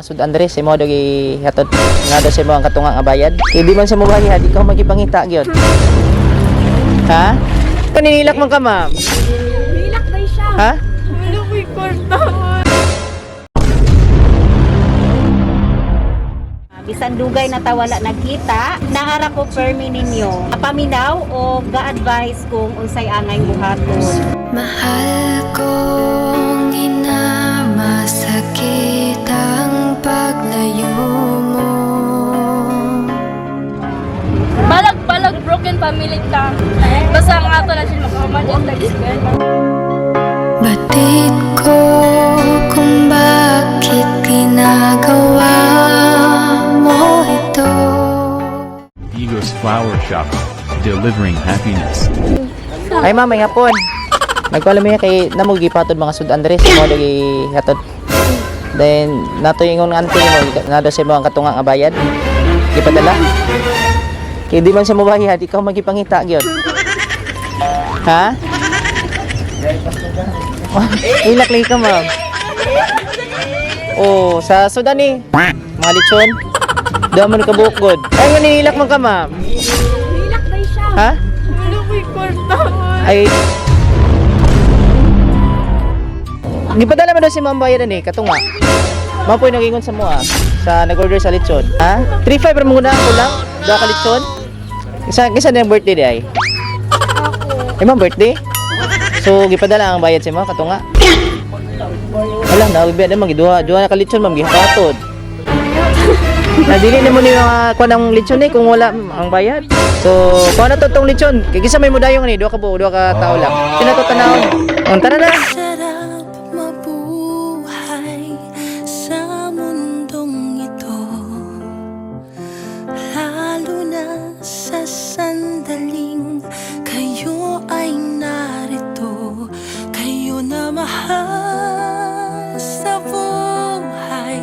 mga Sud Andres imo dagi hatod nga daw sa mga katunga nga bayad. Hindi man sa mobahi ha, di ka magipangita gyud. Ha? Paninilak man ka, ma'am. Nilak na siya. Ha? Wala ko'y kwarta. Bisan dugay na tawala nagkita, nahara ko permi ninyo. Paminaw o ga-advise kung unsay angay buhaton. Mahal kong ina, masakit ang paglayo mo. Balag broken family ta. Basta nga to na siya makamadyan tag-iskwela. Batid ko kung bakit ginagawa mo ito. Ego's Flower Shop, delivering happiness. Ay ma'am, may hapon. Nagkualam niya kay namugi patod mga Sud Andres imo dagi hatod. Then nato ingon nga auntie mo na daw sa mga katunga nga bayad. Gipadala. Kay di man sa mobahi ha, di ka magipangita gyud. Ha? Ilak lagi ka, ma'am. Oh, sa Sudan ni. Mga lechon. Daw man ka bukod. Ay, maninilak man ka, ma'am. Nilak na siya. Ha? Wala ko'y kwarta. Ay. Gipadala man daw si ma'am bayaran ni, katunga. Ma'am po nagingon sa mo sa nag-order sa lechon. Ha? 3.5 ra muna ako lang. Daw ka lechon. Isa na yung birthday di ay. Ay, ma'am, birthday? So, gipadala ang bayad sa mga katunga. Wala, nabibiyan na magiduha. Duha na ka lechon, ma'am, gihapatod. Nadili na mo ni mga kuha ng lechon eh kung wala ang bayad. So, kuha na to tong lechon. Kaya may mudayong ni, duha ka tao lang. Sino to tanawon? Tara na! Sarap mabuhay sa mundong ito, lalo na sa sandaling kayo ay narito. Kayo na mahal sa buhay,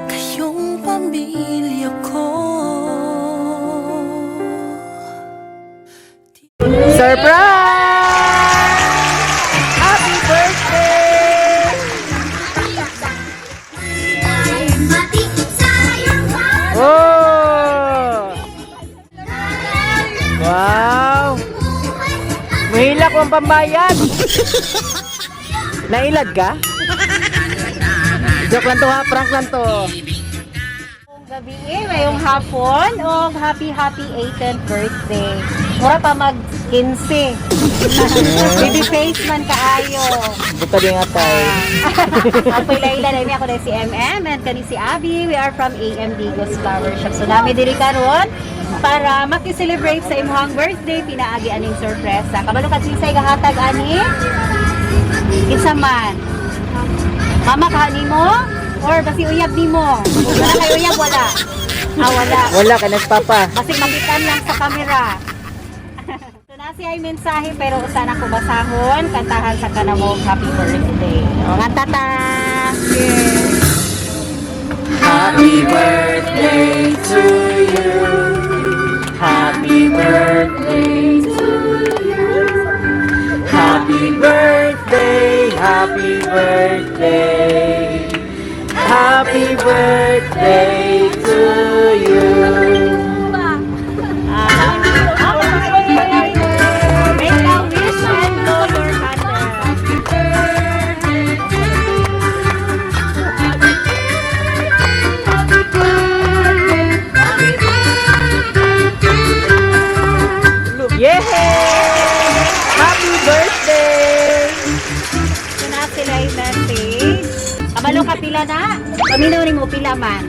kayong pamilya ko. Surprise! Happy birthday! Oh! Wow! Mahilak ang pambayad! Nailad ka? Joke lang to ha, prank lang to. Gabi ngayong hapon o happy 18th birthday. Mura pa mag-15. Baby face man kaayo. Buta din nga tayo. Ako Laila, dahil ako dahil si MM and kani si Abby. We are from AMD Ego's Flower Shop. So nami diri karon para maki-celebrate sa imong birthday, pinaagi aning sorpresa. Kabalo ka sinsay gahatag ani? Kinsa man? Mama kahani mo? Or basi uyab nimo? Wala kay uyab, wala. Wala. Wala ka nagpapa. Basi makitan lang sa camera. So nasi ay mensahe pero usa na ko basahon, kantahan sa kanamo happy birthday. O nga tata. Happy birthday to you. Happy birthday to you. Happy birthday, happy birthday. Happy birthday to you. Make a wish and blow your candle. Yay! Happy birthday! So na sila yung message. Kabalo ka pila na? Paminaw ni mo pila man.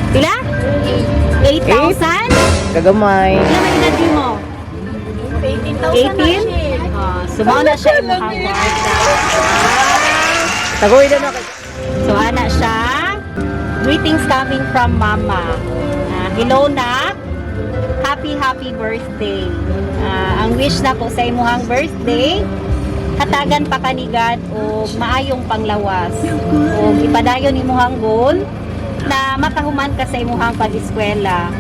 Pila? 8,000? Kagamay. Pila man edad mo? 18,000 sumaw na siya yung mukhang kwarta. Tagoy na na. So ana siya. Greetings coming from Mama. Hello na. Happy birthday. Ang wish na ko sa imuhang birthday, hatagan pa kanigad o maayong panglawas. O ipadayon imuhang goal na makahuman ka sa imuhang pag-eskwela.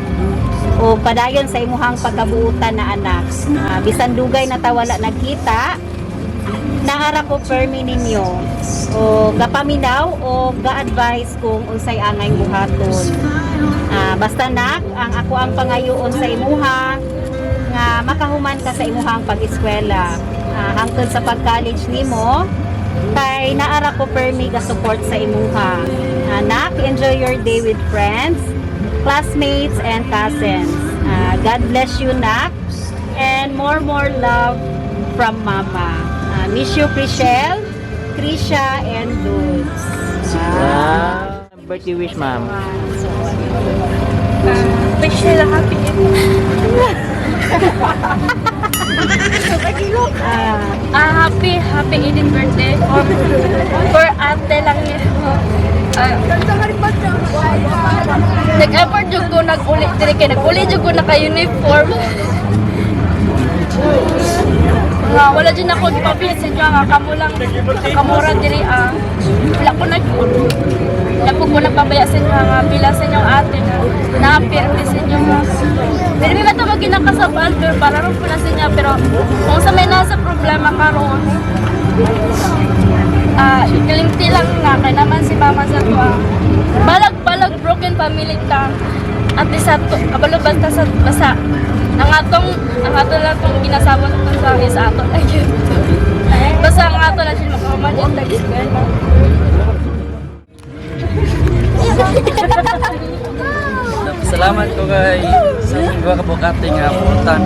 O padayon sa imuhang pagkabuutan na anak. Bisan dugay na tawala nagkita, naara ko permi ninyo o gapaminaw o ga-advise kung unsay angay buhaton. Basta nak, ang ako ang pangayoon sa imuha nga makahuman ka sa imuhang pag-eskwela. Hangtod sa pag-college nimo kay naara ko permi ga support sa imuha. Nak, enjoy your day with friends, classmates and cousins. God bless you, nak, and more love from Mama. Miss you, Chriselle, Krisha, and Dudes. Birthday wish, ma'am. Wish nila happy happy 18th birthday for ate lang yun. Nag-effort jud ko nag-uli diri kay nag-uli jud ko naka-uniform. Wala din ako ipapili sa inyo nga kamo lang kamura diri wala ko nagpabaya sa inyo nga pila sa inyo ate na napirti sa inyo nga pero may matawag ginakasabal pero para rin po na sa inyo pero kung sa may nasa problema karon kilingti lang nga kay naman si mama sa to balag broken family ta at isa to kabalubas ta sa basa ang atong lang itong ginasabot itong sa ato basta ang ato lang siya makahuman yung tag-iskwela. Salamat ko kay sa mga kabukati nga puntan.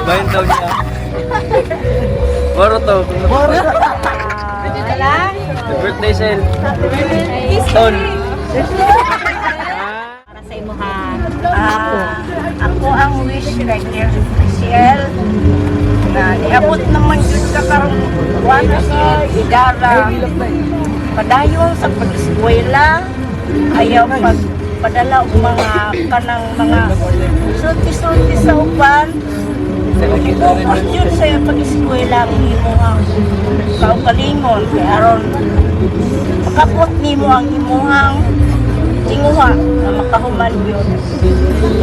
Bayan daw niya. Boro to. The birthday sale. Stone. Para sa imuha. Ako ang wish right there, Michelle, na niabot naman yun ka karong wala si Idara. Padayon sa pag-eskwela, ayaw padala og mga kanang mga sulti-sulti sa uban. Focus yun sa pag-eskwela ang imuhang kaugalingon. Kaya aron makapot nimo ang imuhang tinguha na makahuman yun.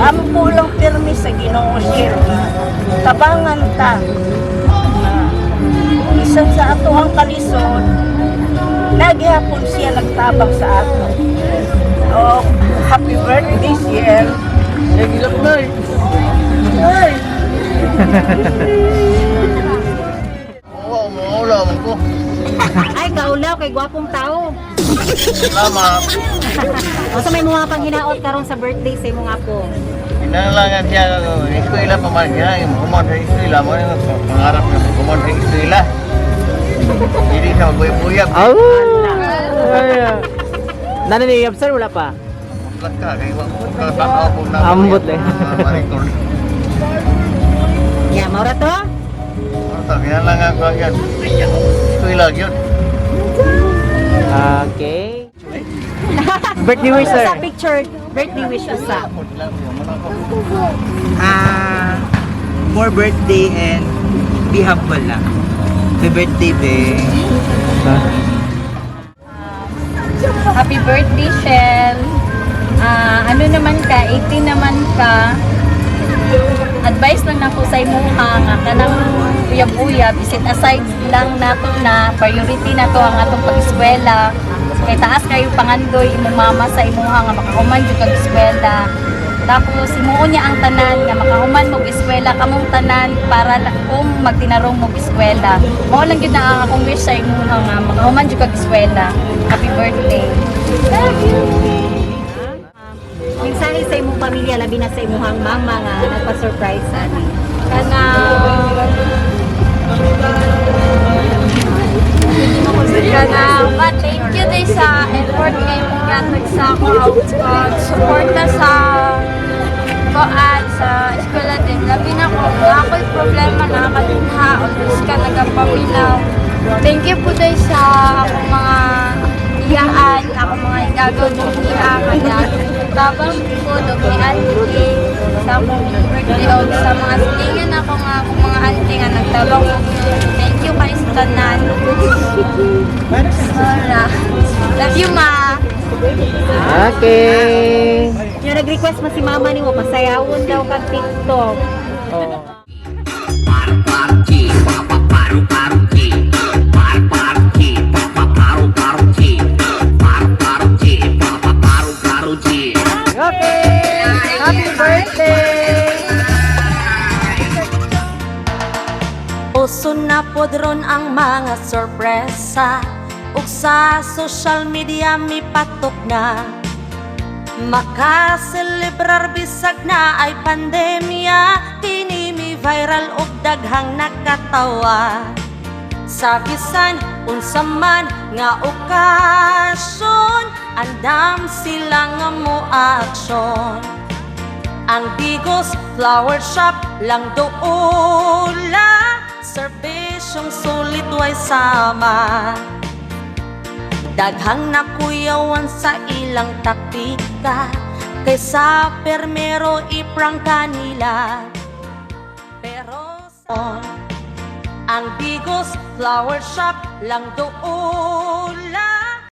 Amo po lang pirmi sa Ginoo siya. Tabangan ta. Isang sa ato ang kalisod, naghihapon siya nagtabang sa ato. Oh, happy birthday siya. Nagilap na eh. Ay! Maulam ko. Ay, kaulaw kay gwapong tao. Salamat. O sa may mga panghinaot karon sa birthday sa imong apo. Inalangan siya eskwela pa man siya. Kumon sa eskwela mo. Pangarap na kumon sa eskwela. Hindi siya magbuyab-buyab. Nananiyab sir, wala pa? Bakit ka? Kaya kakao po na. Ambot eh. Maritor. Ya, maura to? Kinalangan ko yan. Eskwela yun. Okay. Birthday wish, sir. Sa picture, birthday wish usa. More birthday and be humble lang. Happy birthday, be. Happy birthday, Shell. Ano naman ka, 18 naman ka. Advice lang nako sa imuha nga kanang uyab-uyab isit aside lang nato na priority nato ang atong pag-eskwela. Kay taas kayo pangandoy imong mama sa imuha nga makahuman jud kag eskwela. Tapos himuon niya ang tanan nga makahuman mo eskwela kamong tanan para kung magtinarong mo eskwela. Mao lang gyud na ang akong wish sa imuha nga makahuman jud kag eskwela. Happy birthday. Love you. Mensahe sa imong pamilya labi na sa imong mama nga nagpa-surprise ani. Kana thank you day sa effort kay mong gatag sa suporta sa koan sa eskwela din. Labi na ko ako'y problema na kadunha o ka nagapaminaw. Thank you po day sa akong mga iyaan, akong mga igagaw ng iyaan na tabang ko dog ni auntie sa akong birthday o sa mga silingan ako nga akong mga auntie nga nagtabang ko. Thank you kay sa tanan. Love you, ma. Okay. Yung nag-request mo si mama ni mo, pasayawon daw kag TikTok. Oh. Okay! Happy birthday! Uso na podron ang mga sorpresa, ug sa social media mi patok na. Makaselebrar bisag na ay pandemya, kini mi viral ug daghang nakatawa. Sa bisan unsa man nga okasyon, andam sila nga mo aksyon. Ang Bigos Flower Shop lang doula, serbisyong sulit way sama. Daghang nakuyawan sa ilang taktika, kaysa permero iprang kanila. Pero ang Bigos Flower Shop lang doula,